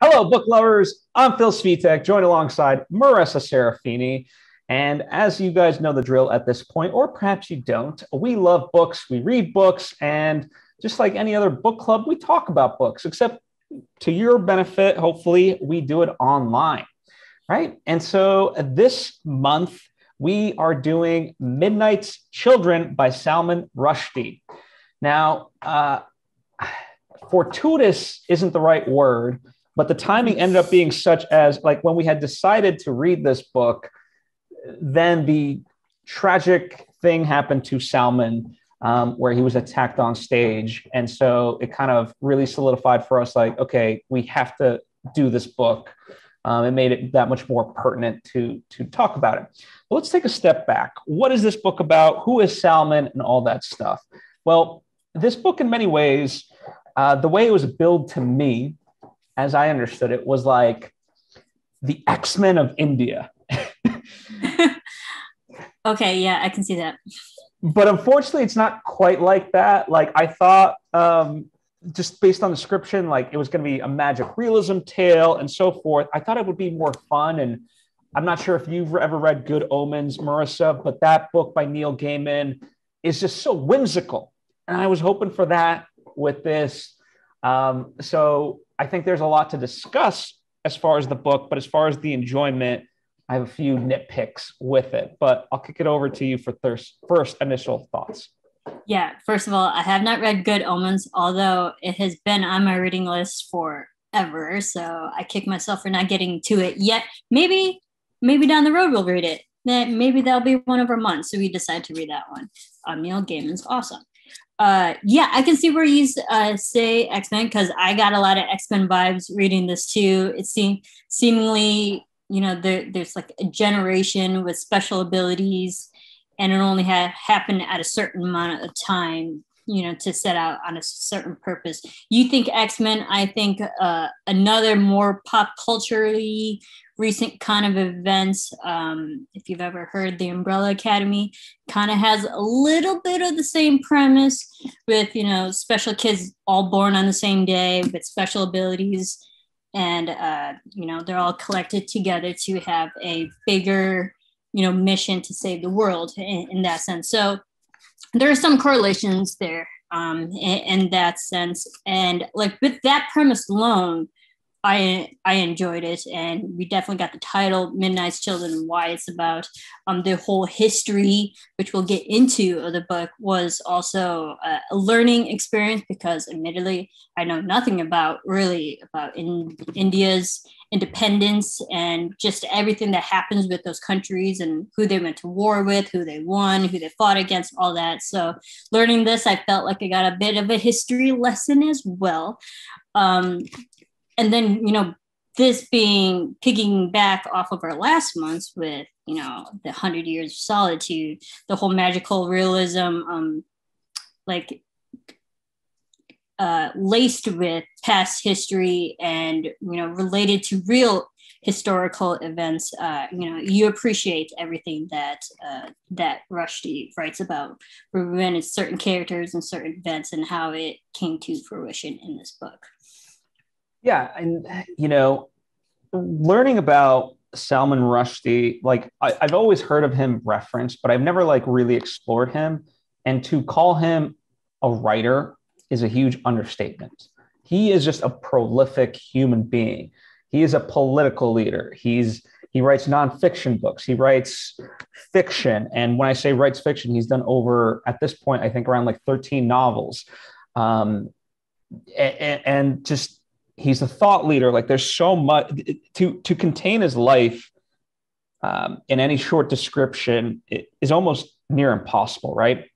Hello, book lovers. I'm Phil Svitek, joined alongside Marisa Serafini. And as you guys know the drill at this point, or perhaps you don't, we love books, we read books, and just like any other book club, we talk about books, except to your benefit, hopefully, we do it online, right? And so this month, we are doing Midnight's Children by Salman Rushdie. Now, fortuitous isn't the right word, but the timing ended up being such as like when we had decided to read this book, then the tragic thing happened to Salman, where he was attacked on stage. And so it kind of really solidified for us, like, okay, we have to do this book. It made it that much more pertinent to talk about it. But let's take a step back. What is this book about? Who is Salman and all that stuff? Well, this book in many ways, the way it was billed to me, as I understood it, was like the X-Men of India. Okay, yeah, I can see that. But unfortunately, it's not quite like that. Like I thought, just based on the description, like it was going to be a magic realism tale and so forth. I thought it would be more fun. And I'm not sure if you've ever read Good Omens, Marissa, but that book by Neil Gaiman is just so whimsical. And I was hoping for that with this. So I think there's a lot to discuss as far as the book, but as far as the enjoyment, I have a few nitpicks with it, but I'll kick it over to you for first initial thoughts. Yeah, first of all, I have not read Good Omens, although it has been on my reading list forever. So I kick myself for not getting to it yet. Maybe down the road we'll read it. Maybe that'll be one of our months. So we decide to read that one. Neil Gaiman's awesome. Yeah, I can see where you say X-Men because I got a lot of X-Men vibes reading this too. It seemingly, there's like a generation with special abilities and it only happened at a certain amount of time, to set out on a certain purpose. You think X-Men, I think another more pop culturally recent kind of events. If you've ever heard The Umbrella Academy, kind of has a little bit of the same premise with, special kids all born on the same day with special abilities. And, they're all collected together to have a bigger, mission to save the world in that sense. So there are some correlations there in that sense. And like with that premise alone, I enjoyed it, and we definitely got the title Midnight's Children and why it's about. The whole history, which we'll get into of the book, was also a learning experience because admittedly I know nothing about India's independence and just everything that happens with those countries and who they went to war with, who they won, who they fought against, all that. So learning this, I felt like I got a bit of a history lesson as well. And then, this being picking back off of our last month's with, the 100 Years of Solitude, the whole magical realism, laced with past history and, related to real historical events, you appreciate everything that Rushdie writes about, when certain characters and certain events and how it came to fruition in this book. Yeah. And, learning about Salman Rushdie, like I've always heard of him referenced, but I've never like really explored him. And to call him a writer is a huge understatement. He is just a prolific human being. He is a political leader. He writes nonfiction books. He writes fiction. And when I say writes fiction, he's done over, at this point, I think around like 13 novels. And just, he's a thought leader. Like there's so much to contain his life in any short description is almost near impossible, right?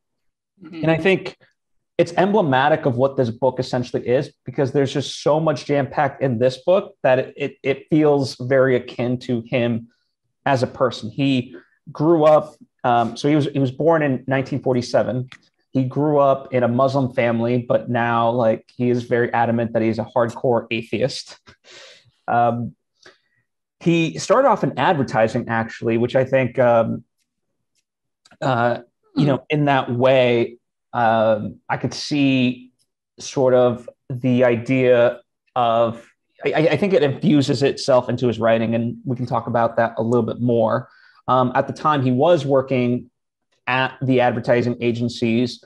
Mm-hmm. And I think it's emblematic of what this book essentially is because there's just so much jam-packed in this book that it feels very akin to him as a person. He grew up, so he was born in 1947. He grew up in a Muslim family, but now like he is very adamant that he's a hardcore atheist. He started off in advertising, actually, which I think, in that way, I could see sort of the idea of I think it infuses itself into his writing, and we can talk about that a little bit more. At the time, he was working at the advertising agencies.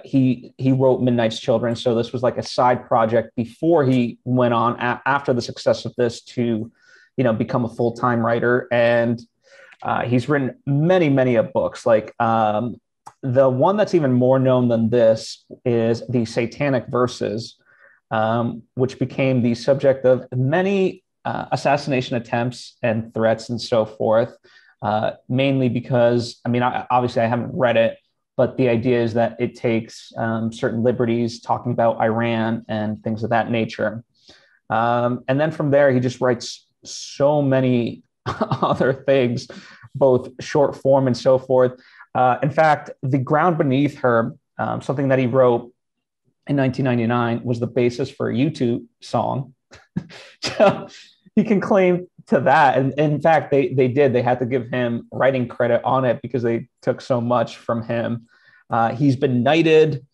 He wrote Midnight's Children, so this was like a side project before he went on after the success of this to, become a full-time writer. And he's written many of books. Like the one that's even more known than this is the Satanic Verses, which became the subject of many assassination attempts and threats and so forth. Mainly because, obviously I haven't read it, but the idea is that it takes certain liberties talking about Iran and things of that nature. And then from there, he just writes so many other things, both short form and so forth. In fact, The Ground Beneath Her, something that he wrote in 1999, was the basis for a U2 song. So he can claim to that. And in fact, they had to give him writing credit on it because they took so much from him. He's been knighted.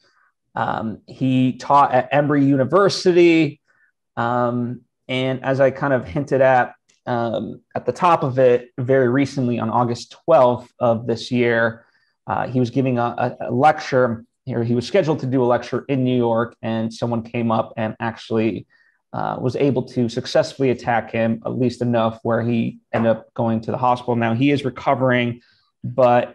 He taught at Emory University. And as I kind of hinted at the top of it, very recently on August 12th of this year, he was giving a lecture, or he was scheduled to do a lecture in New York, and someone came up and actually was able to successfully attack him, at least enough where he ended up going to the hospital. Now he is recovering, but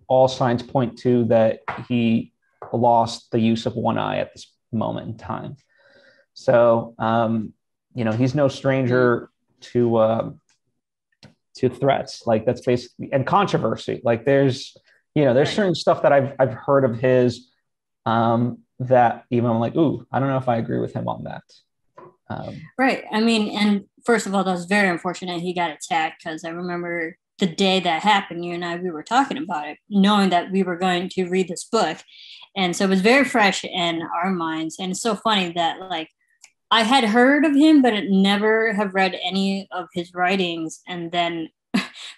all signs point to that he lost the use of one eye at this moment in time. So, he's no stranger to threats. Like that's basically, and controversy. Like there's certain stuff that I've heard of his that even I'm like, ooh, I don't know if I agree with him on that. Right. And first of all, that was very unfortunate he got attacked, because I remember the day that happened, you and I, we were talking about it, knowing that we were going to read this book. And so it was very fresh in our minds. And it's so funny that like I had heard of him, but never have read any of his writings. And then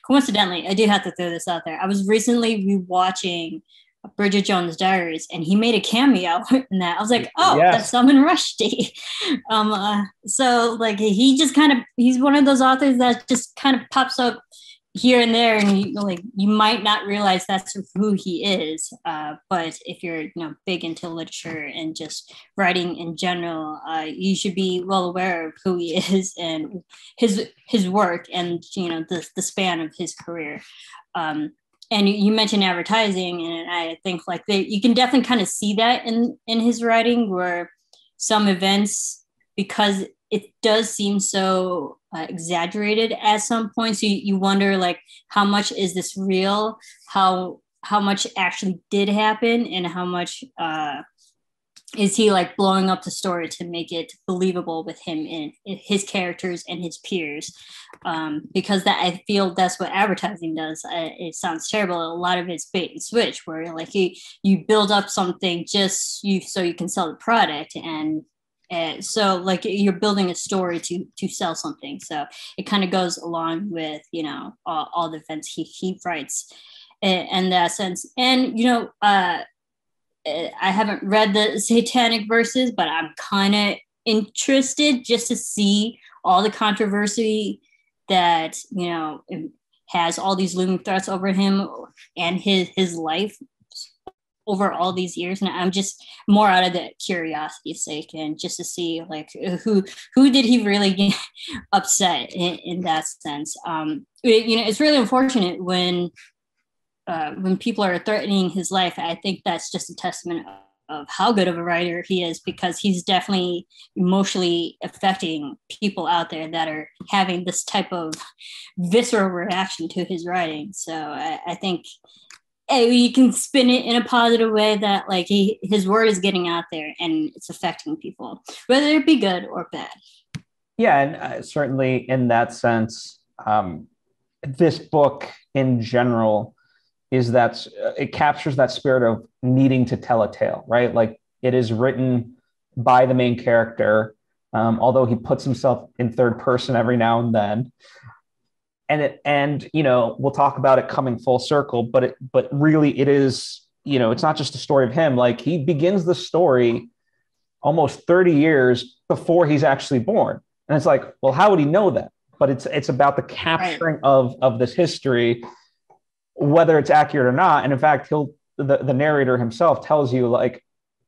coincidentally, I do have to throw this out there. I was recently rewatching Bridget Jones' Diaries, and he made a cameo in that. I was like, oh, yes, that's Salman Rushdie. So like he's one of those authors that just kind of pops up here and there, and you might not realize that's who he is. But if you're big into literature and just writing in general, you should be well aware of who he is and his work and the span of his career. And you mentioned advertising, and I think you can definitely kind of see that in his writing, where some events, because it does seem so exaggerated at some points, you wonder how much is this real, how much actually did happen, and how much is he blowing up the story to make it believable with him and his characters and his peers, because that I feel that's what advertising does. It sounds terrible. A lot of it's bait and switch, where you build up something so you can sell the product, and so you're building a story to sell something. So it kind of goes along with all the events he writes in that sense. And I haven't read the Satanic Verses, but I'm kind of interested just to see all the controversy that, has all these looming threats over him and his life over all these years. And I'm just more out of the curiosity's sake, and just to see who did he really get upset in that sense. It's really unfortunate when people are threatening his life. I think that's just a testament of how good of a writer he is, because he's definitely emotionally affecting people out there that are having this type of visceral reaction to his writing. So I think you can spin it in a positive way, that his word is getting out there and it's affecting people, whether it be good or bad. Yeah, and certainly in that sense, this book in general is that it captures that spirit of needing to tell a tale, right? It is written by the main character, although he puts himself in third person every now and then. And we'll talk about it coming full circle, but really it is, it's not just a story of him. He begins the story almost 30 years before he's actually born. And it's like, well, how would he know that? But it's about the capturing of this history, whether it's accurate or not. And in fact, the narrator himself tells you, like,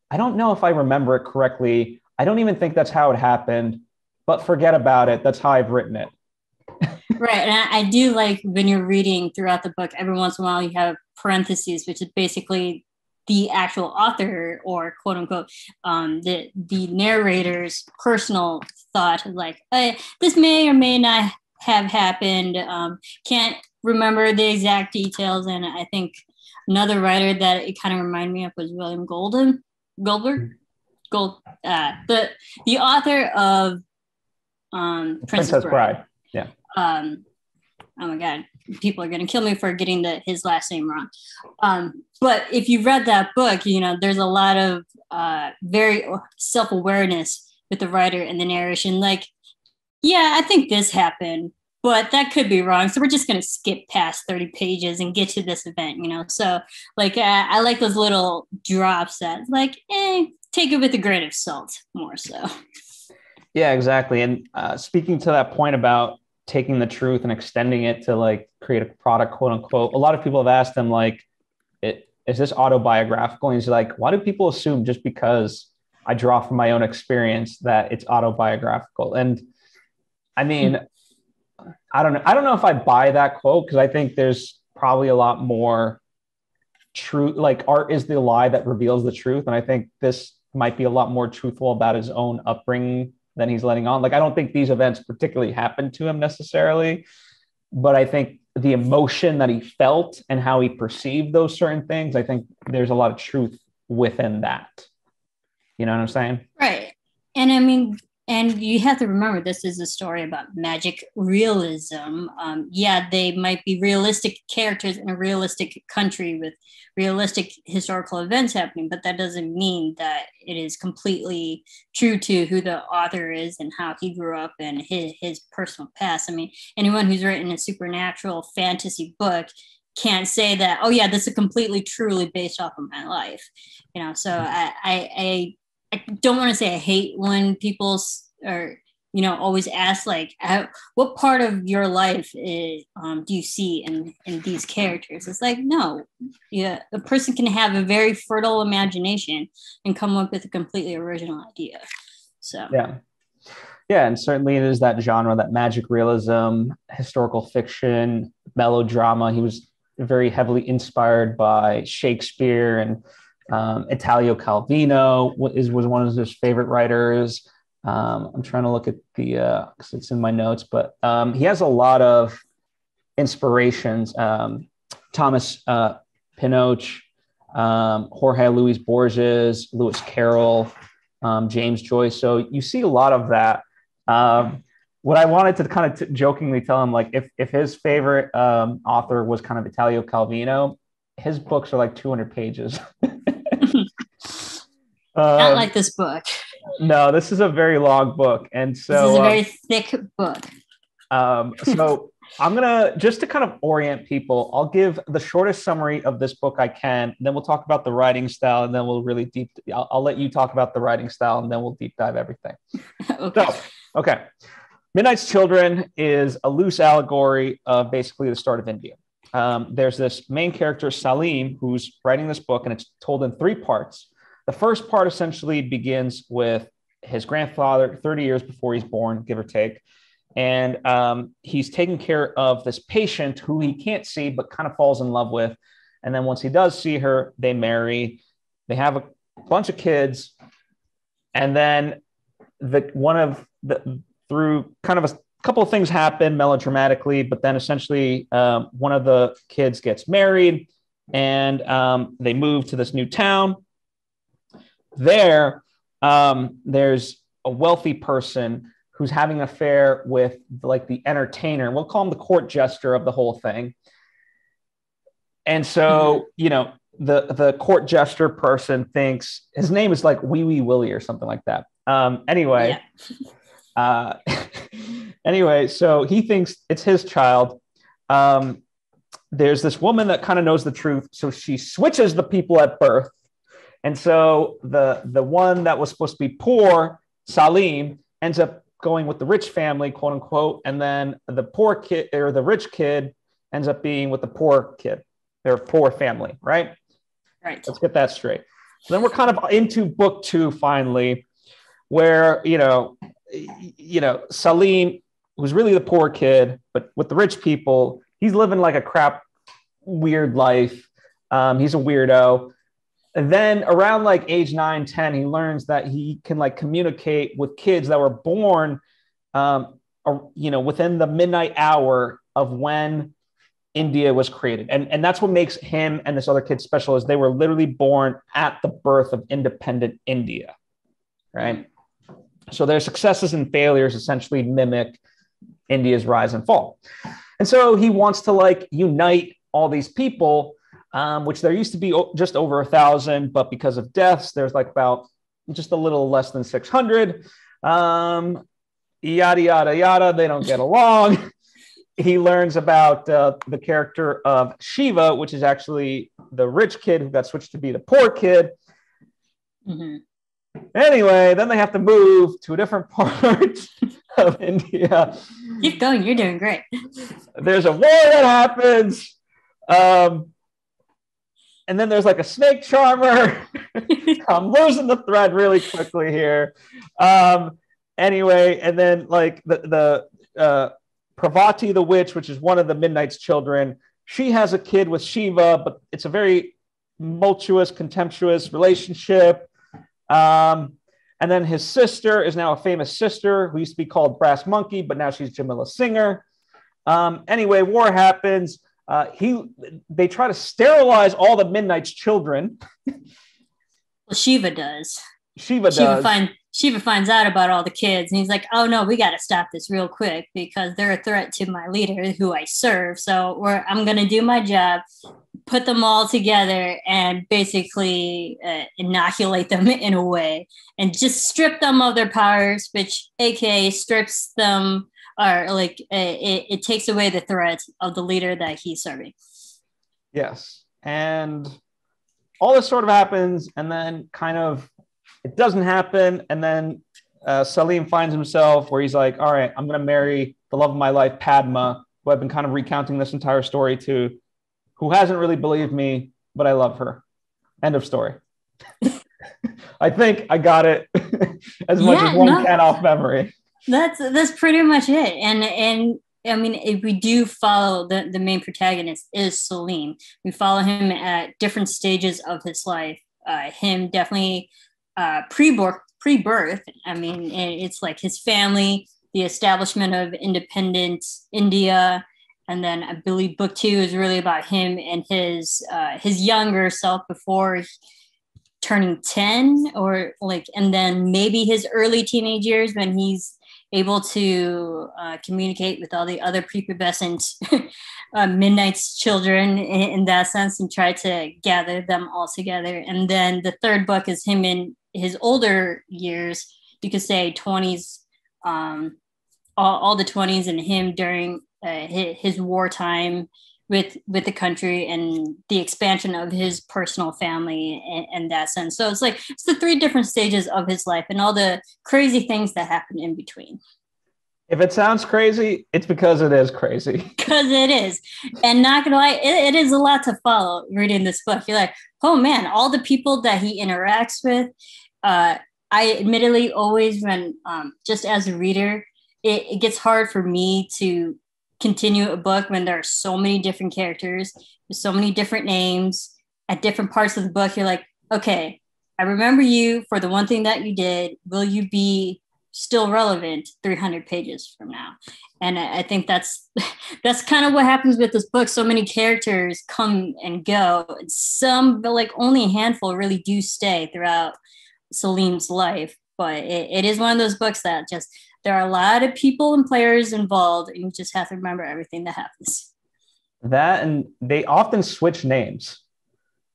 I don't know if I remember it correctly. I don't even think that's how it happened, but forget about it. That's how I've written it. Right. And I do like when you're reading throughout the book, every once in a while you have parentheses, which is basically the actual author, or quote unquote, the narrator's personal thought, like, this may or may not have happened. Can't remember the exact details. And I think another writer that it kind of reminded me of was William Goldberg. The author of Princess Bride. Yeah. Oh my God, people are going to kill me for getting his last name wrong. But if you've read that book, there's a lot of very self-awareness with the writer and the narration. Like, yeah, I think this happened, but that could be wrong. So we're just going to skip past 30 pages and get to this event, So like, I like those little drops that like, take it with a grain of salt, more so. Yeah, exactly. And speaking to that point about taking the truth and extending it to like create a product, quote unquote, a lot of people have asked him, like, is this autobiographical? And he's like, why do people assume just because I draw from my own experience that it's autobiographical? And I mean, I don't know if I buy that quote, because I think there's probably a lot more truth. Like, art is the lie that reveals the truth. And I think this might be a lot more truthful about his own upbringing than he's letting on. Like, I don't think these events particularly happened to him necessarily, but I think the emotion that he felt and how he perceived those certain things, I think there's a lot of truth within that. You know what I'm saying? Right. And I mean, and you have to remember, this is a story about magic realism. Yeah, they might be realistic characters in a realistic country with realistic historical events happening, but that doesn't mean that it is completely true to who the author is and how he grew up and his personal past. I mean, anyone who's written a supernatural fantasy book can't say that, oh yeah, this is completely truly based off of my life. So I don't want to say I hate when people always ask, like, what part of your life do you see in these characters? It's like, no, yeah, a person can have a very fertile imagination and come up with a completely original idea. So yeah, and certainly it is that genre, that magic realism, historical fiction, melodrama. He was very heavily inspired by Shakespeare, and Italo Calvino was one of his favorite writers. I'm trying to look at because it's in my notes, but he has a lot of inspirations. Thomas Pinoche, Jorge Luis Borges, Lewis Carroll, James Joyce. So you see a lot of that. What I wanted to kind of jokingly tell him, like, if his favorite author was kind of Italo Calvino, his books are like 200 pages. Not like this book. No, this is a very long book. And so this is a very thick book. So I'm going to, just to kind of orient people, I'll give the shortest summary of this book I can. Then we'll talk about the writing style, and then we'll really I'll let you talk about the writing style, and then we'll deep dive everything. Okay. Midnight's Children is a loose allegory of basically the start of India. There's this main character, Saleem, who's writing this book, and it's told in 3 parts. The first part essentially begins with his grandfather 30 years before he's born, give or take. And he's taking care of this patient who he can't see, but kind of falls in love with. And then once he does see her, they marry. They have a bunch of kids. And then through kind of a couple of things happen melodramatically, but then essentially one of the kids gets married, and they move to this new town. There's a wealthy person who's having an affair with, like, the entertainer. We'll call him the court jester of the whole thing. And so, the court jester person thinks his name is like Wee Wee Willie or something like that. Anyway, so he thinks it's his child. There's this woman that kind of knows the truth, so she switches the people at birth. And so the one that was supposed to be poor, Saleem, ends up going with the rich family, quote unquote, and then the poor kid or the rich kid ends up being with the poor kid, their poor family, right? Right. Let's get that straight. So then we're kind of into book 2 finally, where Saleem, who's really the poor kid, but with the rich people, he's living like a crap, weird life. He's a weirdo. And then around like age 9, 10, he learns that he can like communicate with kids that were born, within the midnight hour of when India was created. And that's what makes him and this other kid special, is they were literally born at the birth of independent India, right? So their successes and failures essentially mimic India's rise and fall. And so he wants to like unite all these people, which there used to be just over 1,000, but because of deaths, there's like about just a little less than 600. Yada, yada, yada. They don't get along. He learns about the character of Shiva, which is actually the rich kid who got switched to be the poor kid. Mm-hmm. Anyway, then they have to move to a different part of India. Keep going. You're doing great. There's a war that happens. And then there's like a snake charmer. I'm losing the thread really quickly here. Anyway, and then like the Parvati the witch, which is one of the Midnight's children, she has a kid with Shiva, but it's a very tumultuous, contemptuous relationship. And then his sister is now a famous sister who used to be called Brass Monkey, but now she's Jamila Singer. Anyway, war happens. They try to sterilize all the Midnight's children. Well, Shiva does. Shiva finds out about all the kids, and he's like, "Oh no, we got to stop this real quick because they're a threat to my leader, who I serve. So I'm going to do my job, put them all together, and basically inoculate them in a way, and just strip them of their powers, which AKA strips them." Or like it takes away the threat of the leader that he's serving. Yes. And all this sort of happens, and then kind of it doesn't happen. And then Saleem finds himself where he's like, all right, I'm going to marry the love of my life, Padma, who I've been kind of recounting this entire story to, who hasn't really believed me, but I love her. End of story. I think I got it as much as one can off memory. That's pretty much it. And I mean, if we do follow the main protagonist is Saleem. We follow him at different stages of his life. Him definitely pre-birth. I mean, it's like his family, the establishment of independent India. And then I believe book 2 is really about him and his younger self before turning 10, or like, and then maybe his early teenage years when he's able to communicate with all the other prepubescent Midnight's children in that sense, and try to gather them all together. And then the third book is him in his older years, you could say 20s, all the 20s, and him during his wartime with the country and the expansion of his personal family in that sense. So it's like, it's the 3 different stages of his life and all the crazy things that happen in between. If it sounds crazy, it's because it is crazy. Because it is. And not gonna lie, it is a lot to follow reading this book. You're like, oh man, all the people that he interacts with. I admittedly always, when just as a reader, it gets hard for me to continue a book when there are so many different characters, with so many different names at different parts of the book. You're like, okay, I remember you for the one thing that you did. Will you be still relevant 300 pages from now? And I think that's kind of what happens with this book. So many characters come and go. Some, but like only a handful really do stay throughout Saleem's life. But it is one of those books that just, there are a lot of people and players involved, and you just have to remember everything that happens. That, and they often switch names.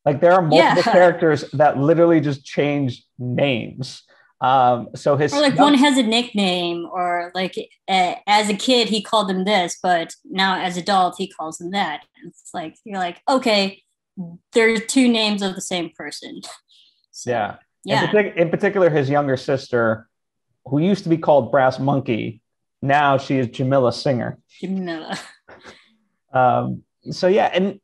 Like there are multiple characters that literally just change names. So his, or like one has a nickname, or like as a kid he called him this, but now as adult he calls him that. And it's like, you're like, okay, there's 2 names of the same person. So, yeah. In particular, his younger sister, who used to be called Brass Monkey. Now she is Jamila Singer. Jamila. So yeah, and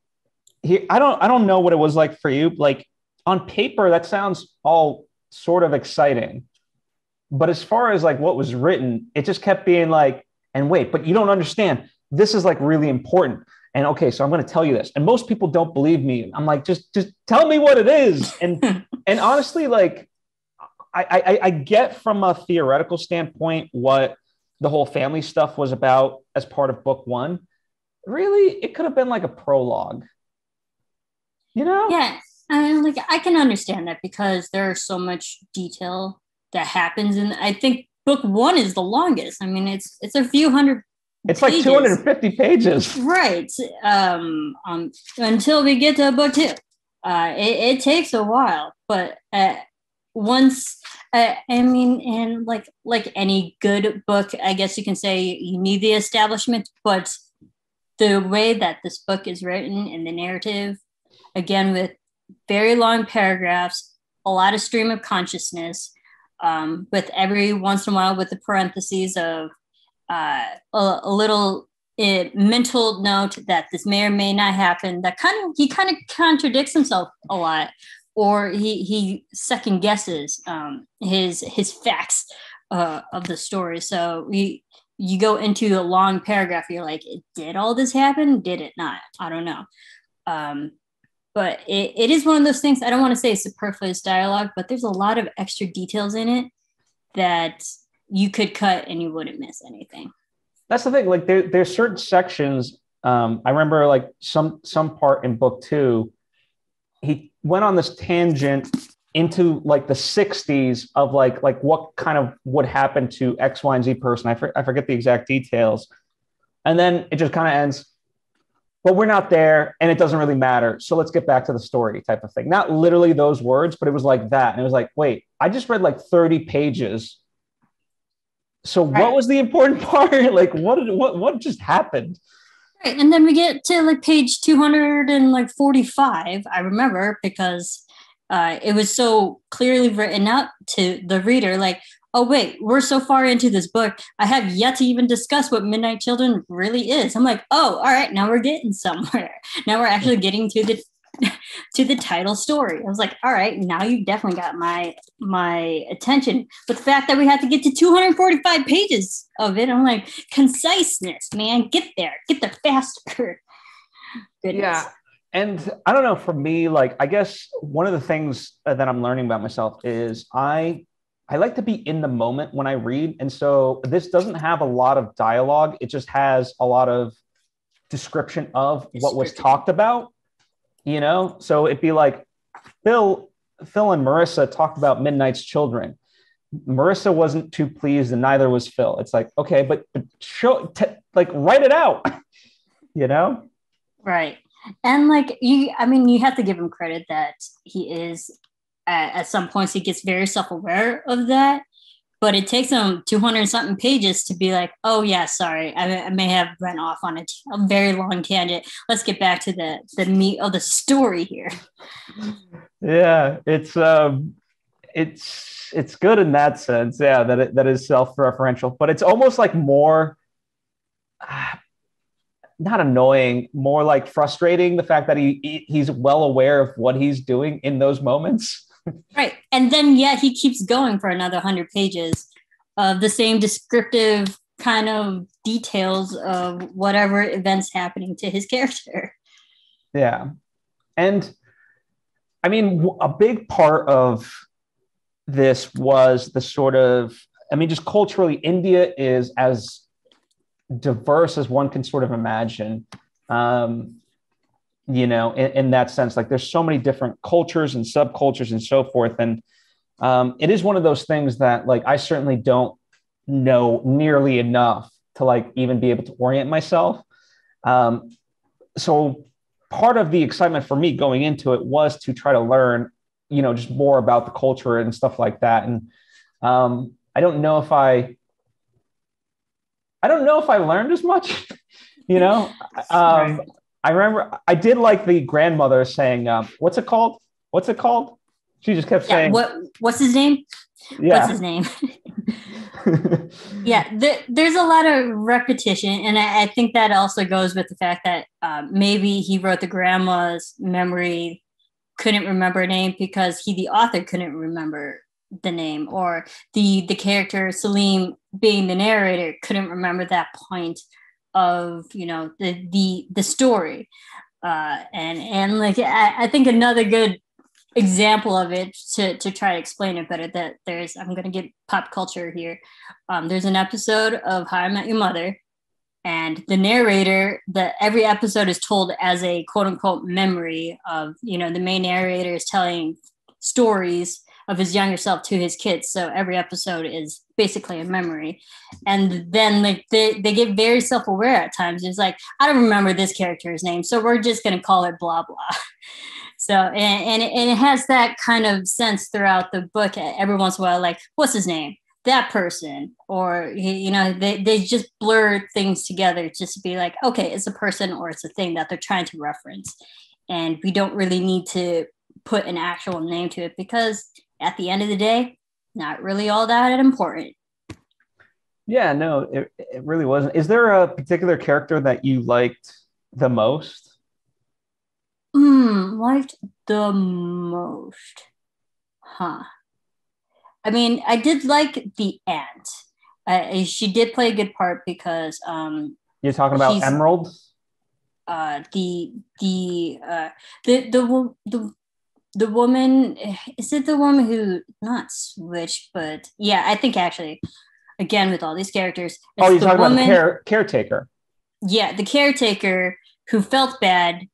here I don't know what it was like for you. Like on paper, that sounds all sort of exciting, but as far as like what was written, it just kept being like, and wait, but you don't understand. This is like really important. And okay, so I'm going to tell you this. And most people don't believe me. I'm like, just tell me what it is. And and honestly, like I get from a theoretical standpoint what the whole family stuff was about as part of book one. Really, it could have been like a prologue. You know? Yeah, I can understand that because there's so much detail that happens, and I think book one is the longest. I mean, it's a few hundred. It's pages. Like 250 pages. Right. Until we get to book two. It takes a while, but once, I mean, and like any good book, I guess you can say you need the establishment, but the way that this book is written and the narrative, again, with very long paragraphs, a lot of stream of consciousness, with every once in a while with the parentheses of a little mental note that this may or may not happen. That he kind of contradicts himself a lot, or he second guesses his facts of the story. So you go into a long paragraph, you're like, did all this happen? Did it not? I don't know. But it is one of those things. I don't want to say superfluous dialogue, but there's a lot of extra details in it that you could cut and you wouldn't miss anything. That's the thing. Like there's certain sections. I remember like some part in book two, he went on this tangent into like the 60s of like what kind of would happen to X, Y, and Z person. I forget the exact details. And then it just kind of ends, but we're not there and it doesn't really matter. So let's get back to the story type of thing. Not literally those words, but it was like that. And it was like, wait, I just read like 30 pages. So right. What was the important part? Like what just happened? Right. And then we get to like page 245, I remember, because it was so clearly written out to the reader, like, oh, wait, we're so far into this book. I have yet to even discuss what Midnight Children really is. I'm like, oh, all right, now we're getting somewhere. Now we're actually getting to the title story. I was like, all right, now you definitely got my attention. But the fact that we had to get to 245 pages of it, I'm like, conciseness, man, get there faster. Goodness. Yeah. And I don't know, for me, like, I guess one of the things that I'm learning about myself is I like to be in the moment when I read. And so this doesn't have a lot of dialogue. It just has a lot of description of what was talked about, you know? So it'd be like Phil and Marisa talked about Midnight's Children. Marisa wasn't too pleased and neither was Phil. It's like, okay, but write it out, you know? Right. And like you have to give him credit that he is at some points he gets very self-aware of that, but it takes him 200 something pages to be like, oh yeah, sorry, I may have run off on a very long tangent. Let's get back to the meat of the story here. Yeah, it's good in that sense. Yeah, that is self-referential, but it's almost like more. Not annoying, more like frustrating, the fact that he's well aware of what he's doing in those moments. Right. And then, he keeps going for another 100 pages of the same descriptive kind of details of whatever events happening to his character. Yeah. And I mean, a big part of this was the sort of, just culturally, India is as diverse as one can sort of imagine, in that sense. Like there's so many different cultures and subcultures and so forth. And it is one of those things that like I certainly don't know nearly enough to like even be able to orient myself. So part of the excitement for me going into it was to try to learn, just more about the culture and stuff like that. And I don't know if I learned as much, Right. I remember I did like the grandmother saying, what's it called? She just kept saying, what's his name? Yeah. What's his name? Yeah, there's a lot of repetition, and I think that also goes with the fact that maybe he wrote the grandma's memory, couldn't remember a name because the author couldn't remember the name, or the character Saleem, being the narrator, couldn't remember that point of the story, and like I think another good example of it to try to explain it better, that I'm going to get pop culture here. There's an episode of How I Met Your Mother, and the narrator, every episode is told as a quote unquote memory of, the main narrator is telling stories of his younger self to his kids. So every episode is basically a memory. And then like they get very self-aware at times. It's like, I don't remember this character's name, so we're just going to call it blah, blah. So, and it has that kind of sense throughout the book. Every once in a while, like, what's his name? That person. Or, they just blur things together just to be like, okay, it's a person or it's a thing that they're trying to reference. And we don't really need to put an actual name to it, because at the end of the day, not really all that important. Yeah, no, it really wasn't. Is there a particular character that you liked the most? Liked the most. Huh. I mean, I did like the aunt. She did play a good part because you're talking about Emerald? The woman, is it the woman who not switched, but yeah, I think actually, again, with all these characters, you're talking about the caretaker. Yeah, the caretaker who felt bad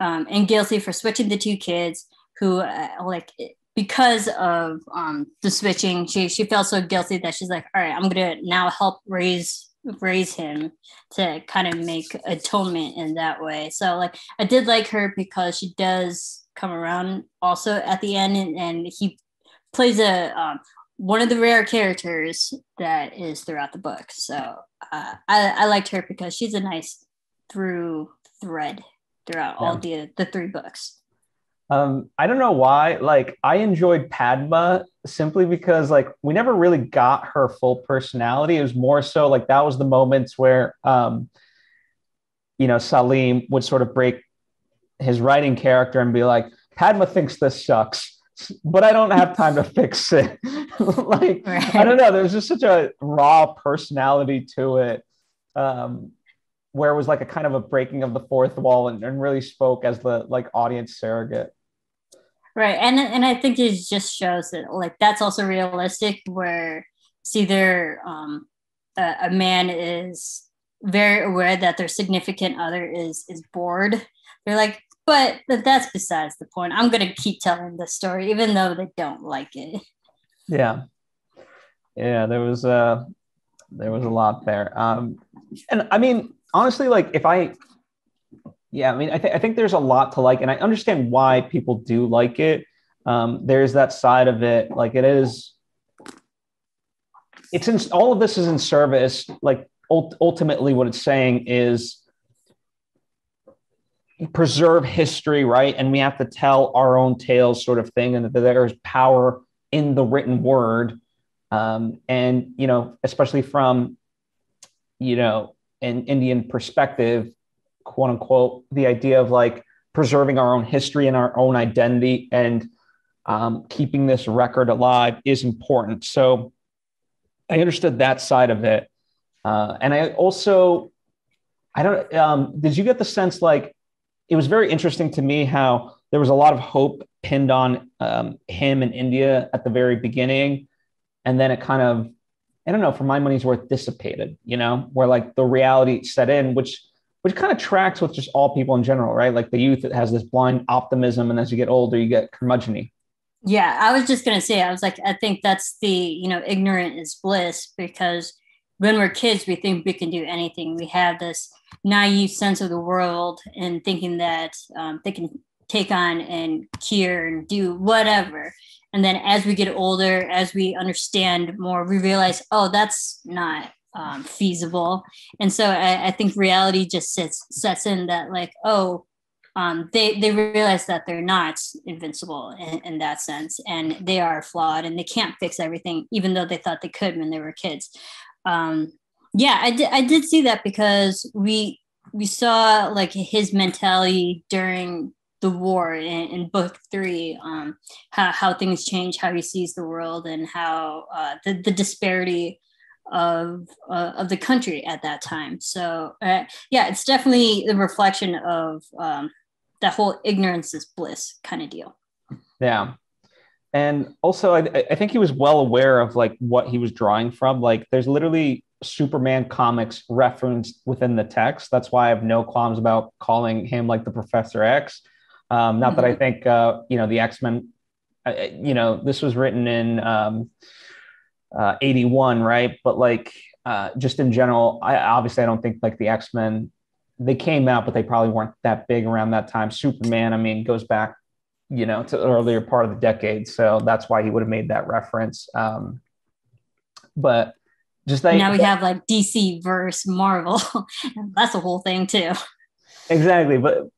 and guilty for switching the two kids, who because of the switching, she felt so guilty that she's like, all right, I'm gonna now help raise him to kind of make atonement in that way. So like, I did like her because she does come around also at the end, and he plays one of the rare characters that is throughout the book. So I liked her because she's a nice through thread throughout all the three books. I don't know why. Like, I enjoyed Padma simply because like we never really got her full personality. It was more so like that was the moments where Saleem would sort of break his writing character and be like, Padma thinks this sucks, but I don't have time to fix it. Like, right. I don't know. There's just such a raw personality to it. Where it was like a kind of a breaking of the fourth wall and really spoke as the like audience surrogate. Right. And I think it just shows that like that's also realistic, where it's either a man is very aware that their significant other is bored. They're like, but that's besides the point. I'm going to keep telling this story, even though they don't like it. Yeah. Yeah. There was a lot there. And I mean, honestly, like I think there's a lot to like, and I understand why people do like it. There's that side of it. Like all of this is in service. Like ultimately what it's saying is preserve history, right? And we have to tell our own tales sort of thing. And that there's power in the written word. And, especially from, an Indian perspective, quote unquote, the idea of like preserving our own history and our own identity and keeping this record alive is important. So I understood that side of it. And I also, did you get the sense like it was very interesting to me how there was a lot of hope pinned on him in India at the very beginning. And then it kind of, I don't know, for my money's worth, dissipated, where like the reality set in, which kind of tracks with just all people in general, right? Like the youth that has this blind optimism. And as you get older, you get curmudgeon-y. Yeah, I was just going to say, I was like, I think that's the, ignorant is bliss, because when we're kids, we think we can do anything. We have this naive sense of the world and thinking that they can take on and cure and do whatever. And then as we get older, as we understand more, we realize, oh, that's not feasible. And so I think reality just sets in that like, oh, they realize that they're not invincible in that sense, and they are flawed, and they can't fix everything, even though they thought they could when they were kids. Yeah, I did see that, because we saw like his mentality during the war in book 3, how things change, how he sees the world, and how the disparity of the country at that time. So yeah, it's definitely the reflection of that whole ignorance is bliss kind of deal. Yeah. And also, I think he was well aware of like what he was drawing from. Like, there's literally Superman comics referenced within the text. That's why I have no qualms about calling him like the Professor X. Not that I think, the X-Men, this was written in 81, right? But like, just in general, I don't think like the X-Men, they came out, but they probably weren't that big around that time. Superman, I mean, goes back, to the earlier part of the decade. So that's why he would have made that reference. But just now we have like DC versus Marvel. That's a whole thing too. Exactly. But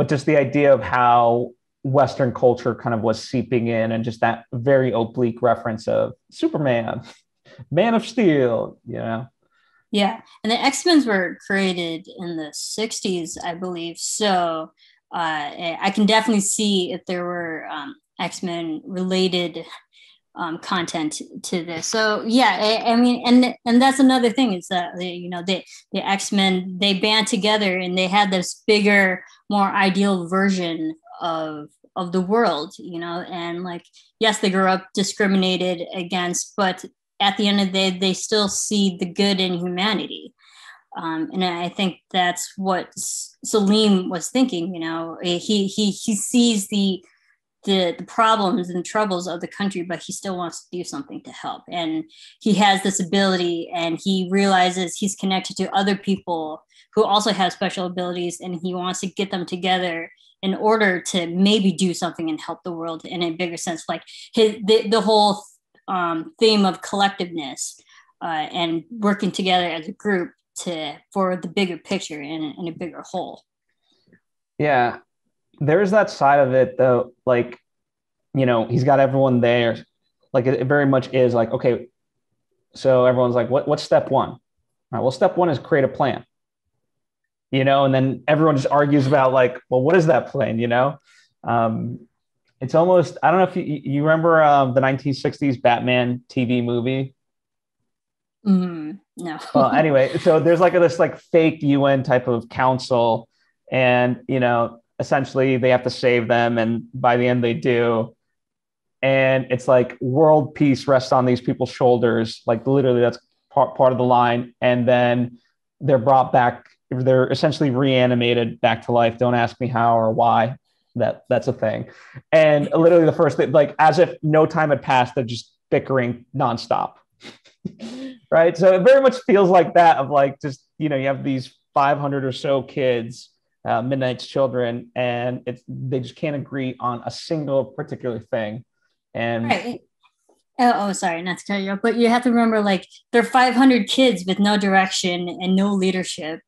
just the idea of how Western culture kind of was seeping in, and just that very oblique reference of Superman, Man of Steel, Yeah. And the X-Men were created in the 60s, I believe. So I can definitely see if there were X-Men related content to this. So yeah, I mean, and that's another thing, is that the X-Men, they band together and they had this bigger, more ideal version of the world, and like, yes, they grew up discriminated against, but at the end of the day, they still see the good in humanity. And I think that's what Saleem was thinking. He sees the problems and troubles of the country, but he still wants to do something to help. And he has this ability, and he realizes he's connected to other people who also have special abilities, and he wants to get them together in order to maybe do something and help the world in a bigger sense. Like the whole theme of collectiveness and working together as a group for the bigger picture and a bigger whole. Yeah. There's that side of it though, like, he's got everyone there. Like, it very much is like, okay, so everyone's like, what's step one? All right, well, step one is create a plan, and then everyone just argues about like, well, what is that plan? It's almost, I don't know if you remember the 1960s Batman TV movie. No. Well, anyway, so there's like this like fake UN type of council, and essentially they have to save them, and by the end they do, and it's like world peace rests on these people's shoulders, like literally that's part of the line, and then they're brought back, they're essentially reanimated back to life. Don't ask me how or why. That's a thing. And literally the first thing, like as if no time had passed, they're just bickering nonstop. Right. So it very much feels like that, of like, just, you have these 500 or so kids, Midnight's children, and they just can't agree on a single particular thing. And right. Oh, sorry, not to cut you off, but you have to remember, like, there are 500 kids with no direction and no leadership.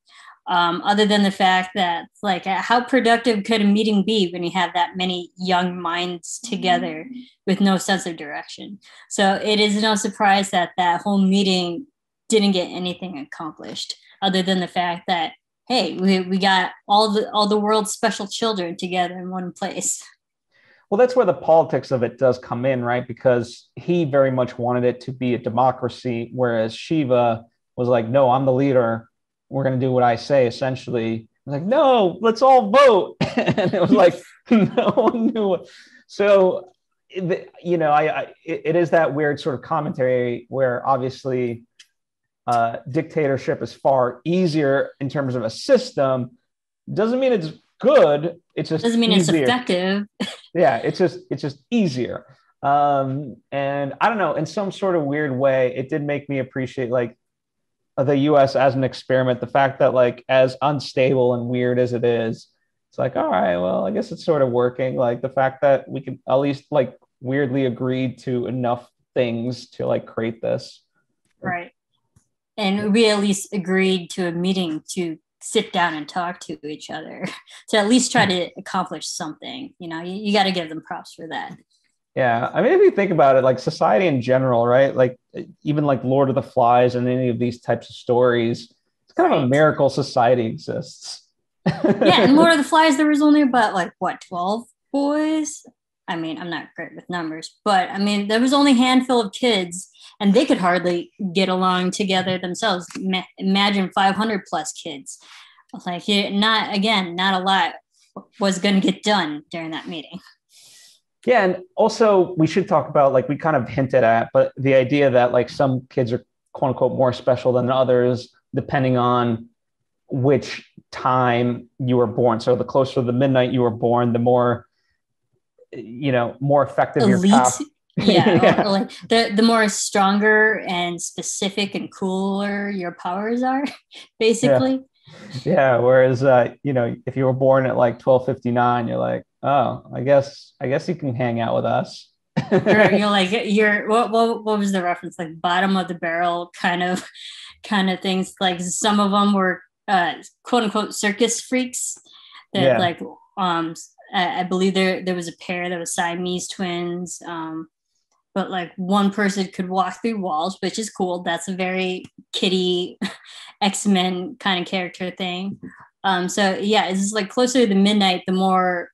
Other than the fact that, like, how productive could a meeting be when you have that many young minds together with no sense of direction? So it is no surprise that whole meeting didn't get anything accomplished, other than the fact that, hey, we got all the world's special children together in one place. Well, that's where the politics of it does come in, right? Because he very much wanted it to be a democracy, whereas Shiva was like, no, I'm the leader. We're going to do what I say, essentially. I was like, no, let's all vote. And it was like, no one knew. So, it is that weird sort of commentary where obviously dictatorship is far easier in terms of a system. Doesn't mean it's good. It just doesn't mean easier. It's effective. Yeah, it's just easier. And I don't know, in some sort of weird way, it did make me appreciate like the US as an experiment. The fact that like as unstable and weird as it is, it's like, all right, well, I guess it's sort of working. Like the fact that we can at least like weirdly agree to enough things to like create this. Right. And we at least agreed to a meeting to sit down and talk to each other to at least try to accomplish something. You got to give them props for that. Yeah, I mean, if you think about it, like society in general, right? Like even like Lord of the Flies and any of these types of stories, it's kind of a miracle society exists. Yeah, and Lord of the Flies, there was only about 12 boys. I mean, I'm not great with numbers, but I mean, there was only a handful of kids, and they could hardly get along together themselves. Imagine 500 plus kids. Not a lot was going to get done during that meeting. Yeah, and also we should talk about, like we kind of hinted at, but the idea that like some kids are quote unquote more special than others, depending on which time you were born. So the closer to the midnight you were born, the more, more effective elite. Your power. Yeah. Or like the more stronger and specific and cooler your powers are, basically. Yeah. Whereas, if you were born at like 12:59, you're like, oh, I guess you can hang out with us. you're what was the reference? Like bottom of the barrel kind of things. Like some of them were quote unquote circus freaks that I believe there was a pair that was Siamese twins. But like one person could walk through walls, which is cool. That's a very kiddie X-Men kind of character thing. So yeah, it's just like closer to the midnight, the more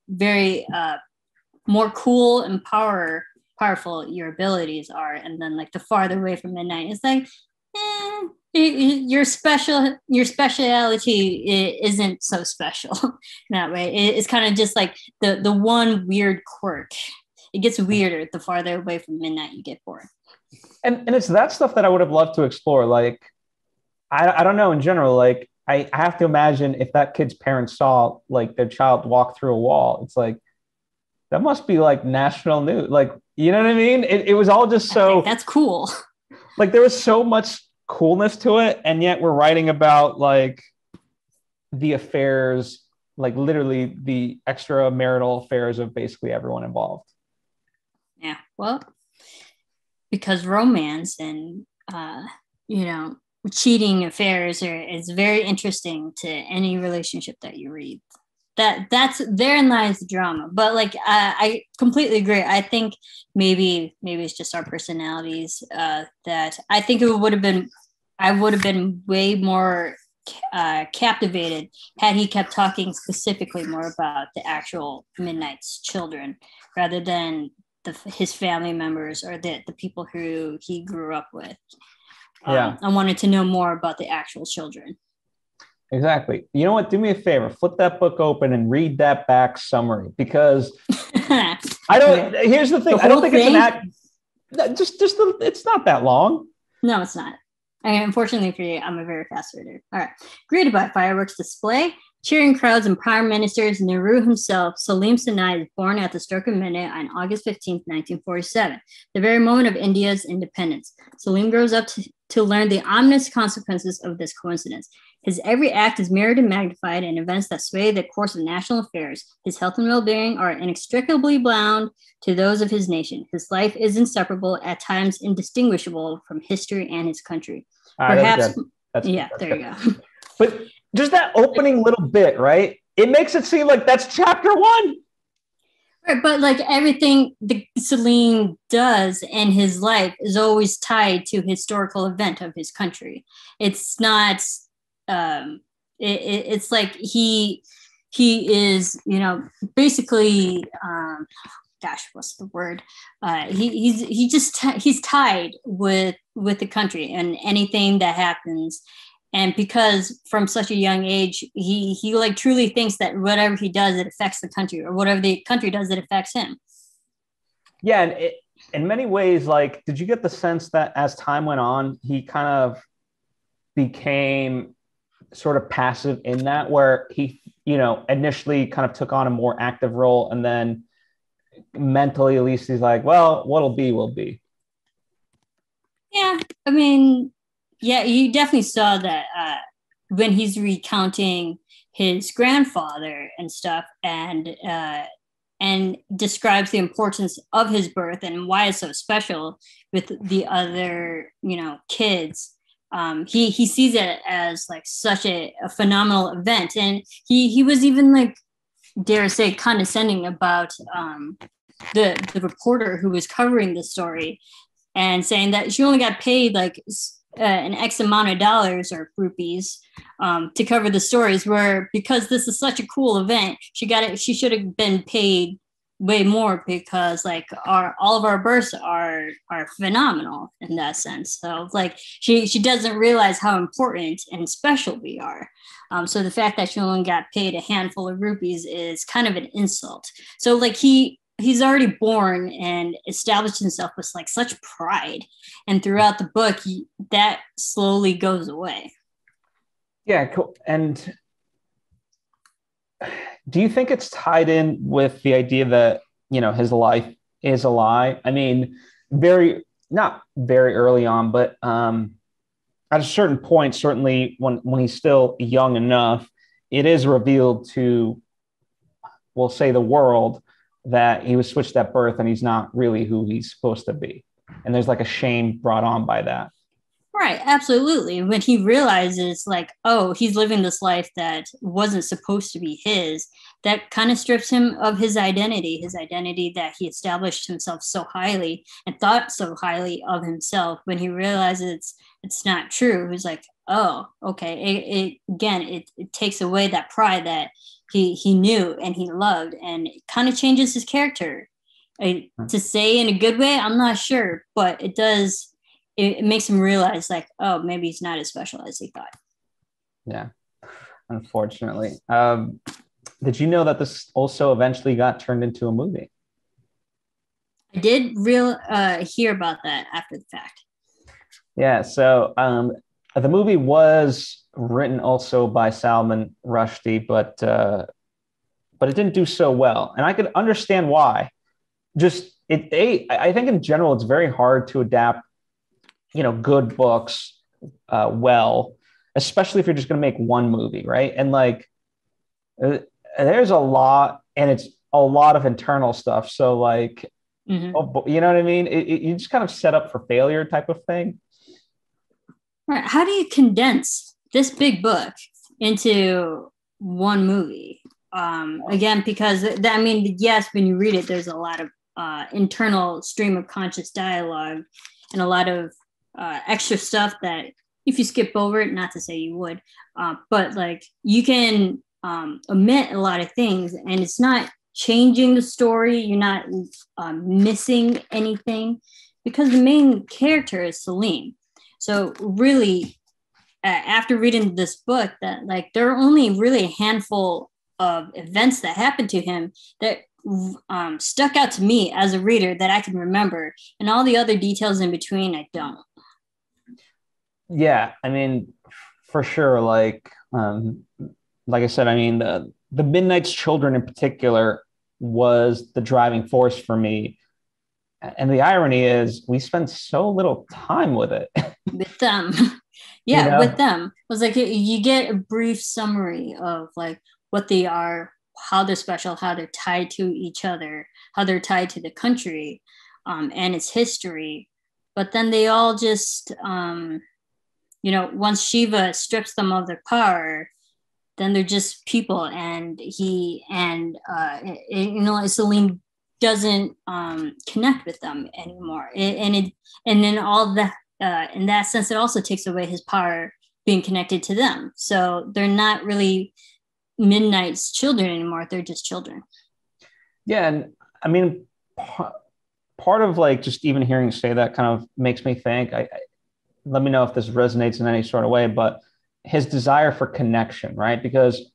more cool and powerful your abilities are. And then like the farther away from midnight, it's like, your speciality isn't so special that way. It's kind of just like the one weird quirk. It gets weirder the farther away from midnight you get born. And it's that stuff that I would have loved to explore. Like, I don't know, in general, like I have to imagine if that kid's parents saw like their child walk through a wall, it's like, that must be like national news. Like, you know what I mean? It was all just so, that's cool. Like there was so much coolness to it. And yet we're writing about like the affairs, like literally the extramarital affairs of basically everyone involved. Yeah, well, because romance and cheating affairs is very interesting to any relationship that you read. That's therein lies the drama. But like I completely agree. I think maybe it's just our personalities that I think I would have been way more captivated had he kept talking specifically more about the actual Midnight's children rather than his family members or the people who he grew up with. I wanted to know more about the actual children. Exactly. You know what? Do me a favor. Flip that book open and read that back summary, because here's the thing. I don't think it's not that long. No, it's not. Unfortunately for you, I'm a very fast reader. All right. Greeted by fireworks display, cheering crowds, and Prime Minister Nehru himself, Saleem Sinai is born at the stroke of midnight on August 15th, 1947, the very moment of India's independence. Saleem grows up to learn the ominous consequences of this coincidence. His every act is mirrored and magnified in events that sway the course of national affairs. His health and well-being are inextricably bound to those of his nation. His life is inseparable, at times indistinguishable from history and his country. Perhaps, there you go. But just that opening little bit, right? It makes it seem like that's chapter 1. Right, but like everything that Saleem does in his life is always tied to historical event of his country. It's not. It's like he is, basically. What's the word? He's tied with the country and anything that happens. And because from such a young age, he like truly thinks that whatever he does, it affects the country, or whatever the country does, it affects him. Yeah. And in many ways, like, did you get the sense that as time went on, he kind of became sort of passive in that, where he, initially kind of took on a more active role, and then mentally, at least, he's like, well, what'll be will be. Yeah. I mean, yeah, you definitely saw that when he's recounting his grandfather and stuff, and describes the importance of his birth and why it's so special with the other, kids. he sees it as like such a phenomenal event, and he was even like, dare I say, condescending about the reporter who was covering the story, and saying that she only got paid like an X amount of dollars or rupees to cover the stories, where because this is such a cool event, she should have been paid way more, because like all of our births are phenomenal in that sense. So like she doesn't realize how important and special we are. So the fact that she only got paid a handful of rupees is kind of an insult. So like he's already born and established himself with like such pride, and throughout the book that slowly goes away. Yeah, cool. And do you think it's tied in with the idea that, you know, his life is a lie? I mean, not very early on, but at a certain point, certainly when he's still young enough, it is revealed to, we'll say, the world that he was switched at birth and he's not really who he's supposed to be. And there's like a shame brought on by that. Right, absolutely. When he realizes like, oh, he's living this life that wasn't supposed to be his, that kind of strips him of his identity that he established himself so highly and thought so highly of himself. When he realizes it's not true, he's like, oh, okay. It takes away that pride that he knew and he loved, and it kind of changes his character. To say in a good way, I'm not sure, but it does. It makes him realize like, oh, maybe he's not as special as he thought. Yeah, unfortunately. Did you know that this also eventually got turned into a movie? I did hear about that after the fact. Yeah, so the movie was written also by Salman Rushdie, but it didn't do so well. And I could understand why. I think in general, it's very hard to adapt, you know, good books well, especially if you're just going to make one movie, right? And like there's a lot, and it's a lot of internal stuff, so like you know what I mean, you just kind of set up for failure type of thing. Right. How do you condense this big book into one movie? Again, because I mean, yes, when you read it, there's a lot of internal stream of conscious dialogue and a lot of extra stuff that if you skip over it, not to say you would, but like you can omit a lot of things, and it's not changing the story. You're not missing anything, because the main character is Saleem. So really, after reading this book, that like there are only really a handful of events that happened to him that stuck out to me as a reader that I can remember, and all the other details in between I don't. Yeah, I mean, for sure. Like I said, I mean, the Midnight's Children in particular was the driving force for me. And the irony is we spend so little time with it. With them. Yeah, you know? With them. It was like you get a brief summary of like what they are, how they're special, how they're tied to each other, how they're tied to the country and its history. But then they all just, you know, once Shiva strips them of their power, then they're just people. And you know, Saleem doesn't connect with them anymore. And then all that, in that sense, it also takes away his power being connected to them. So they're not really Midnight's children anymore. They're just children. Yeah. And I mean, part of like just even hearing you say that kind of makes me think, let me know if this resonates in any sort of way, but his desire for connection, right? Because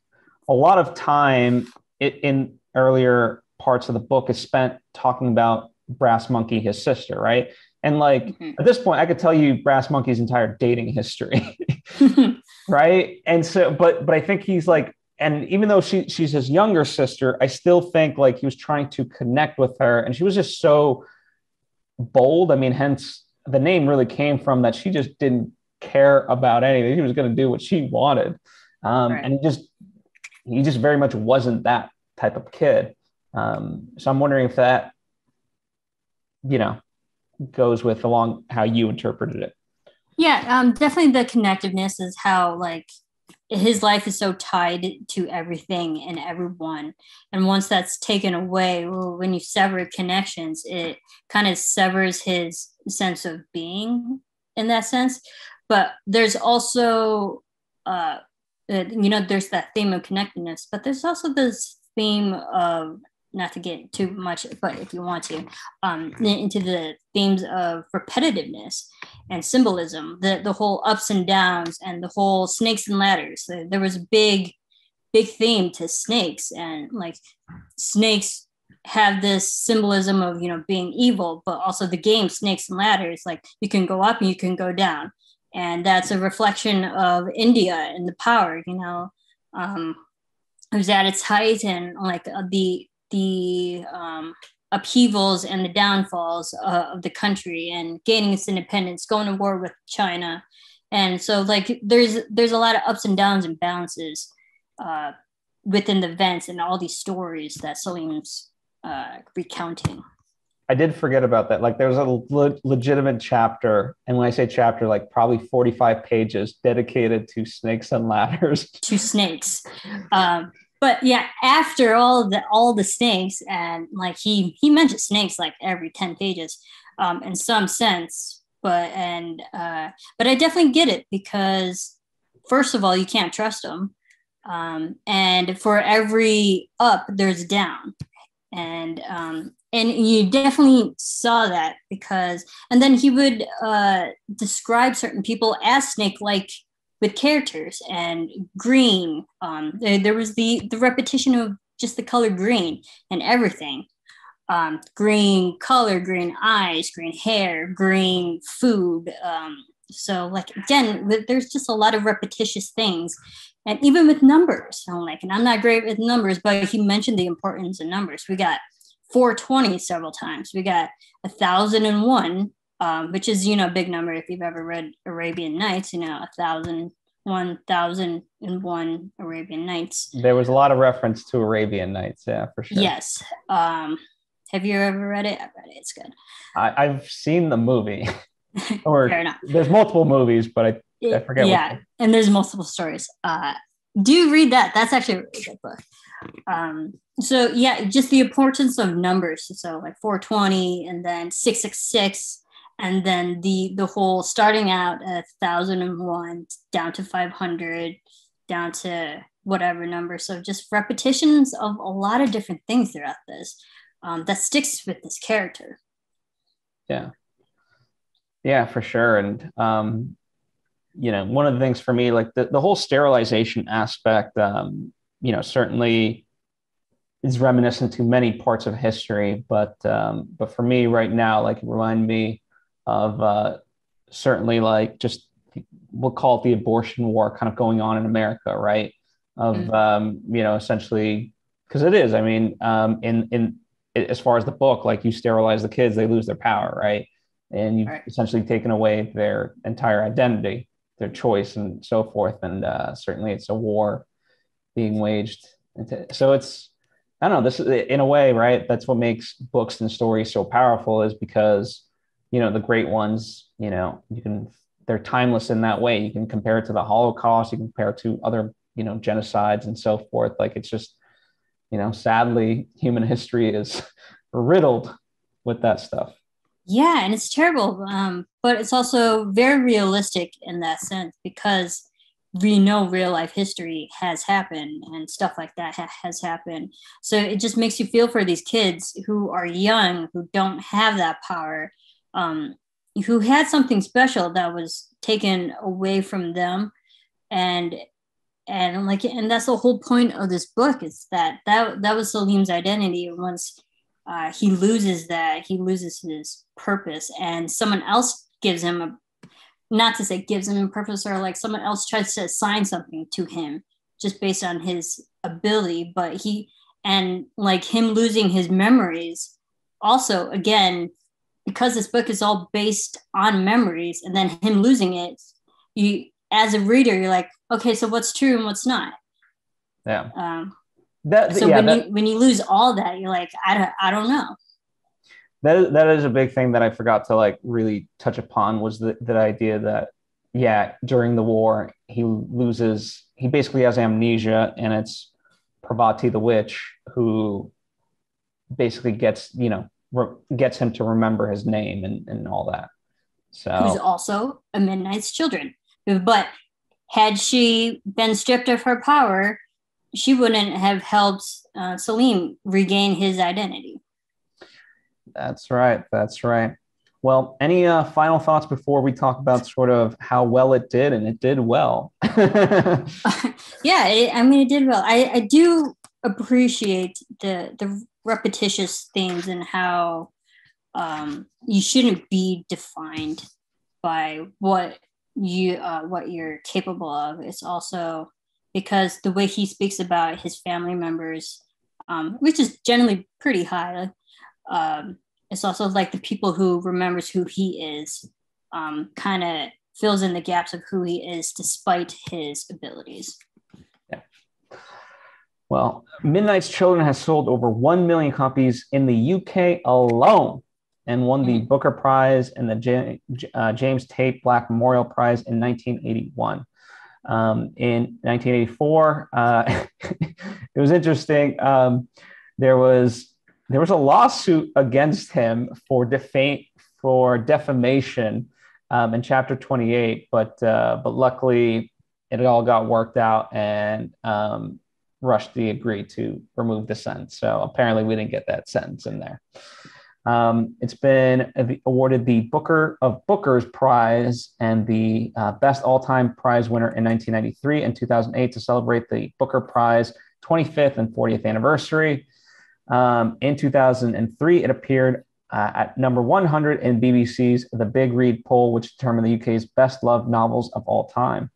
a lot of time in earlier parts of the book is spent talking about Brass Monkey, his sister, right? And like at this point, I could tell you Brass Monkey's entire dating history, right? And so, but I think he's like, and even though she's his younger sister, I still think like he was trying to connect with her, and she was just so bold. I mean, hence the name really came from that. She just didn't care about anything. He was going to do what she wanted, right. And he just very much wasn't that type of kid. So I'm wondering if that, you know, goes with along how you interpreted it. Yeah, definitely the connectiveness is how like his life is so tied to everything and everyone. And once that's taken away, when you sever connections, it kind of severs his sense of being in that sense. But there's also, there's that theme of connectedness, but there's also this theme of, not to get too much, but if you want to, into the themes of repetitiveness and symbolism, the whole ups and downs and the whole snakes and ladders. There was a big theme to snakes, and like snakes have this symbolism of, being evil, but also the game Snakes and Ladders, like you can go up and you can go down. And that's a reflection of India and the power, it was at its height, and like the upheavals and the downfalls of the country, and gaining its independence, going to war with China. And so like there's a lot of ups and downs and balances within the events and all these stories that Saleem's recounting. I did forget about that. Like there was a legitimate chapter, and when I say chapter, like probably 45 pages dedicated to snakes and ladders. To snakes. But yeah, after all the snakes, and like he mentioned snakes like every 10 pages, in some sense. But I definitely get it, because first of all, you can't trust them, and for every up, there's a down, and you definitely saw that, because, and then he would describe certain people as snake-like with characters, and green. There was the repetition of just the color green and everything. Green color, green eyes, green hair, green food. So like, again, there's just a lot of repetitious things. And even with numbers, and I'm not great with numbers, but he mentioned the importance of numbers. We got 420 several times. We got 1001, which is, a big number. If you've ever read Arabian Nights, 1001 Arabian Nights. There was a lot of reference to Arabian Nights. Yeah, for sure. Yes. Have you ever read it? I've read it. It's good. I've seen the movie. Or Fair enough. There's multiple movies, but I forget. Yeah, and there's multiple stories. Do read that. That's actually a really good book. So yeah, just the importance of numbers. So like 420, and then 666, and then the whole starting out at 1001 down to 500, down to whatever number. So just repetitions of a lot of different things throughout this, that sticks with this character. Yeah, for sure. And one of the things for me, like the whole sterilization aspect, certainly is reminiscent to many parts of history, but for me right now, like it reminded me of certainly like just, we'll call it the abortion war kind of going on in America, right? Of essentially, because it is. I mean, in as far as the book, like you sterilize the kids, they lose their power, right? And you've essentially taken away their entire identity, their choice, and so forth. And certainly, it's a war being waged. So it's, I don't know, this is in a way, right? That's what makes books and stories so powerful, is because, the great ones, they're timeless in that way. You can compare it to the Holocaust, you can compare it to other, genocides and so forth. Like it's just, sadly, human history is riddled with that stuff. Yeah, and it's terrible, but it's also very realistic in that sense, because we know real life history has happened and stuff like that has happened. So it just makes you feel for these kids who are young, who don't have that power, who had something special that was taken away from them, and that's the whole point of this book, is that was Saleem's identity. Once he loses that, he loses his purpose, and someone else gives him not to say gives him a purpose, or like someone else tries to assign something to him just based on his ability. But him losing his memories also, again, because this book is all based on memories, and then him losing it, you as a reader, you're like, okay, so what's true and what's not? Yeah. When you lose all that, you're like, I don't know. That is a big thing that I forgot to like really touch upon, was the idea that yeah, during the war, he basically has amnesia, and it's Parvati the witch who basically gets him to remember his name and all that. who's So also a Midnight's children. But had she been stripped of her power, she wouldn't have helped Saleem regain his identity. that's right. That's right. Well, any final thoughts before we talk about sort of how well it did? And it did well. Yeah, it did well. I do appreciate the repetitious things and how you shouldn't be defined by what you're capable of. It's also because the way he speaks about his family members, which is generally pretty high. It's also like the people who remembers who he is, kind of fills in the gaps of who he is despite his abilities. Yeah. Well, Midnight's Children has sold over 1 million copies in the UK alone and won the Booker Prize and the James Tate Black Memorial Prize in 1981. In 1984, it was interesting. There was a lawsuit against him for defamation in Chapter 28, but luckily it all got worked out, and Rushdie agreed to remove the sentence. So apparently we didn't get that sentence in there. It's been awarded the Booker of Bookers Prize and the Best All-Time Prize winner in 1993 and 2008 to celebrate the Booker Prize 25th and 40th anniversary. In 2003, it appeared at number 100 in BBC's The Big Read poll, which determined the UK's best loved novels of all time.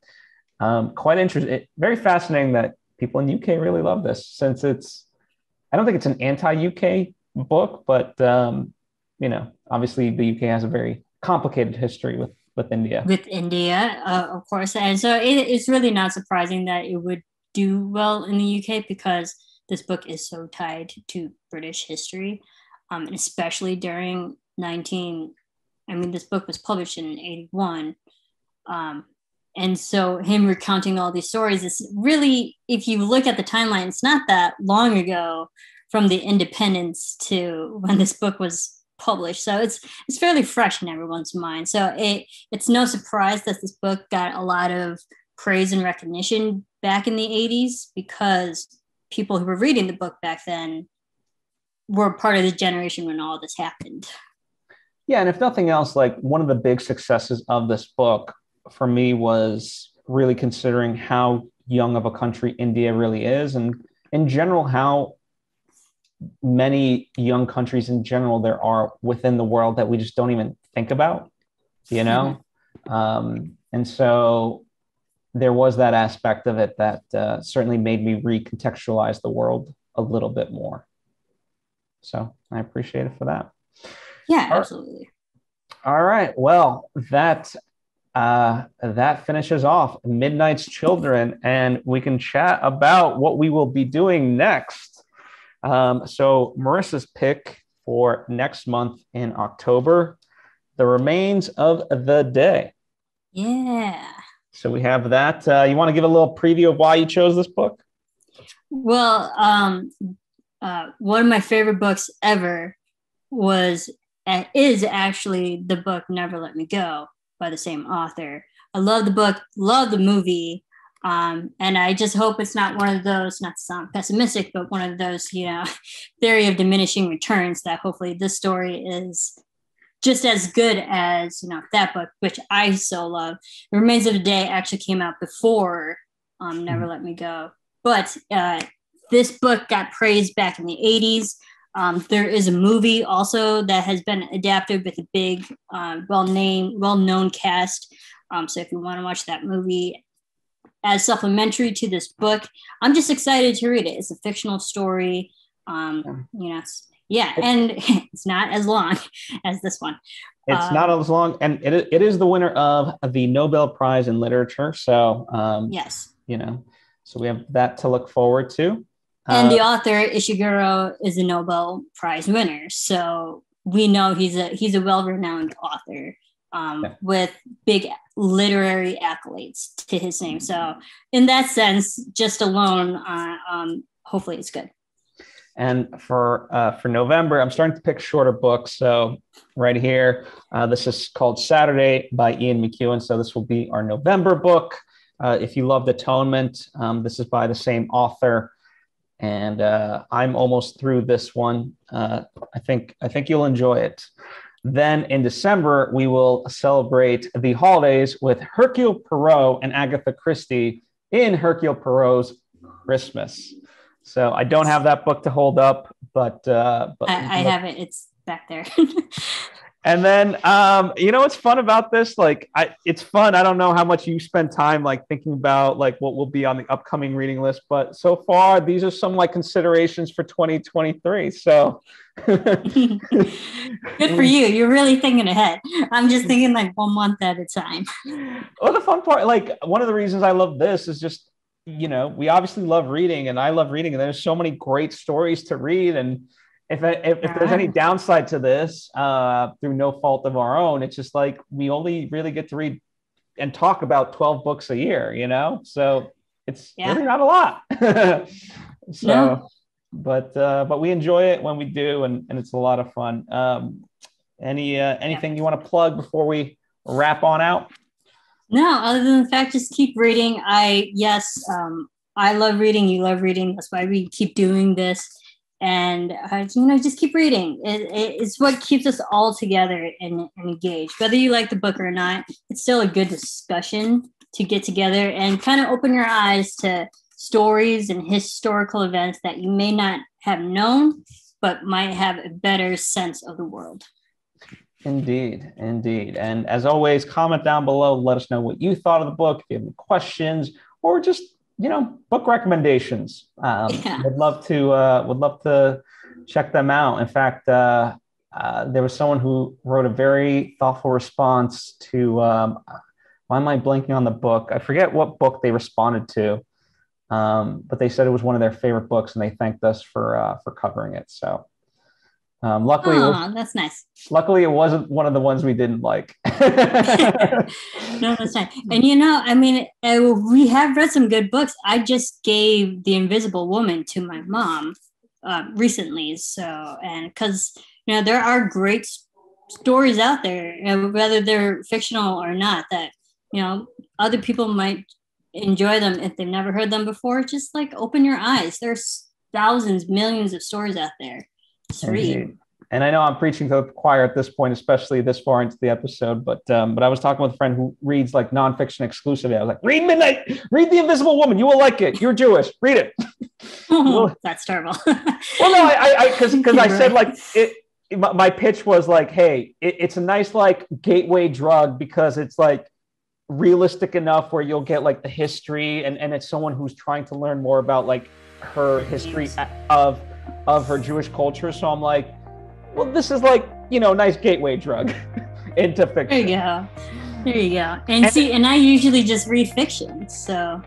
Quite interesting. Very fascinating that people in the UK really love this, since I don't think it's an anti-UK book, but obviously the UK has a very complicated history with India. With India, of course, and so it's really not surprising that it would do well in the UK because this book is so tied to British history, and especially during this book was published in 81. And so him recounting all these stories is really, if you look at the timeline, it's not that long ago from the independence to when this book was published. So it's fairly fresh in everyone's mind. So it's no surprise that this book got a lot of praise and recognition back in the 80s because people who were reading the book back then were part of the generation when all this happened. Yeah, and if nothing else, like one of the big successes of this book for me was really considering how young of a country India really is, and in general, how many young countries in general there are within the world that we just don't even think about, and so there was that aspect of it that certainly made me recontextualize the world a little bit more. So I appreciate it for that. Yeah, absolutely. All right. Well, that finishes off Midnight's Children, and we can chat about what we will be doing next. So Marissa's pick for next month in October, The Remains of the Day. Yeah. So we have that. You want to give a little preview of why you chose this book? Well, one of my favorite books ever is actually the book Never Let Me Go by the same author. I love the book, love the movie, and I just hope it's not one of those, not to sound pessimistic, but one of those, theory of diminishing returns, that hopefully this story is just as good as that book, which I so love. The Remains of the Day actually came out before Never Let Me Go, but this book got praised back in the 80s. There is a movie also that has been adapted with a big, well-known cast. So if you want to watch that movie as supplementary to this book, I'm just excited to read it. It's a fictional story. And it's not as long as this one. It's not as long, and it is the winner of the Nobel Prize in Literature. So yes, so we have that to look forward to. And the author Ishiguro is a Nobel Prize winner, so we know he's a well-renowned author. with big literary accolades to his name. So in that sense, just alone, hopefully it's good. And for November, I'm starting to pick shorter books. So right here, this is called Saturday by Ian McEwan. So this will be our November book. If you loved Atonement, this is by the same author. And I'm almost through this one. I think you'll enjoy it. Then in December, we will celebrate the holidays with Hercule Poirot and Agatha Christie in Hercule Poirot's Christmas. So I don't have that book to hold up, but I have it. It's back there. And then, what's fun about this? Like, it's fun. I don't know how much you spend time like thinking about like what will be on the upcoming reading list, but so far these are some like considerations for 2023. So good for you. You're really thinking ahead. I'm just thinking like 1 month at a time. Well, the fun part, like one of the reasons I love this is just, we obviously love reading, and I love reading, and there's so many great stories to read. And if there's any downside to this, through no fault of our own, it's just like we only really get to read and talk about 12 books a year, so it's really not a lot. But we enjoy it when we do, and it's a lot of fun. Anything you want to plug before we wrap on out? No, other than the fact, just keep reading. I love reading. You love reading. That's why we keep doing this. And, just keep reading. It's what keeps us all together and engaged. Whether you like the book or not, it's still a good discussion to get together and kind of open your eyes to stories and historical events that you may not have known, but might have a better sense of the world. Indeed. And as always, comment down below. Let us know what you thought of the book. If you have any questions or just, book recommendations. Would love to check them out. In fact, there was someone who wrote a very thoughtful response to, why am I blanking on the book? I forget what book they responded to, but they said it was one of their favorite books, and they thanked us for covering it. So luckily, that's nice. Luckily, it wasn't one of the ones we didn't like. No, that's fine. And we have read some good books. I just gave The Invisible Woman to my mom recently. So, and because there are great stories out there, whether they're fictional or not, that other people might enjoy them if they've never heard them before. Just like open your eyes. There's thousands, millions of stories out there. Read. And I know I'm preaching to the choir at this point, especially this far into the episode, but I was talking with a friend who reads like nonfiction exclusively. I was like, read The Invisible Woman. You will like it. You're Jewish. Read it. That's terrible. Well, no, because I said like my pitch was like, hey, it's a nice like gateway drug because it's like realistic enough where you'll get like the history and it's someone who's trying to learn more about like her history of her Jewish culture. So I'm like, well, this is like, nice gateway drug into fiction. There you go. And I usually just read fiction. So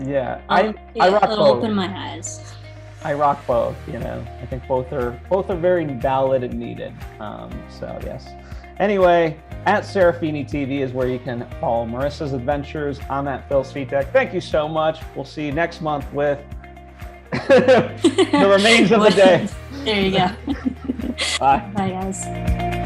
yeah, I rock both. Open my eyes. I rock both, I think both are very valid and needed. So yes. Anyway, at Serafini TV is where you can follow Marisa's adventures. I'm at Phil Svitek. Thank you so much. We'll see you next month with the remains of the day. There you go. Bye. Bye, guys.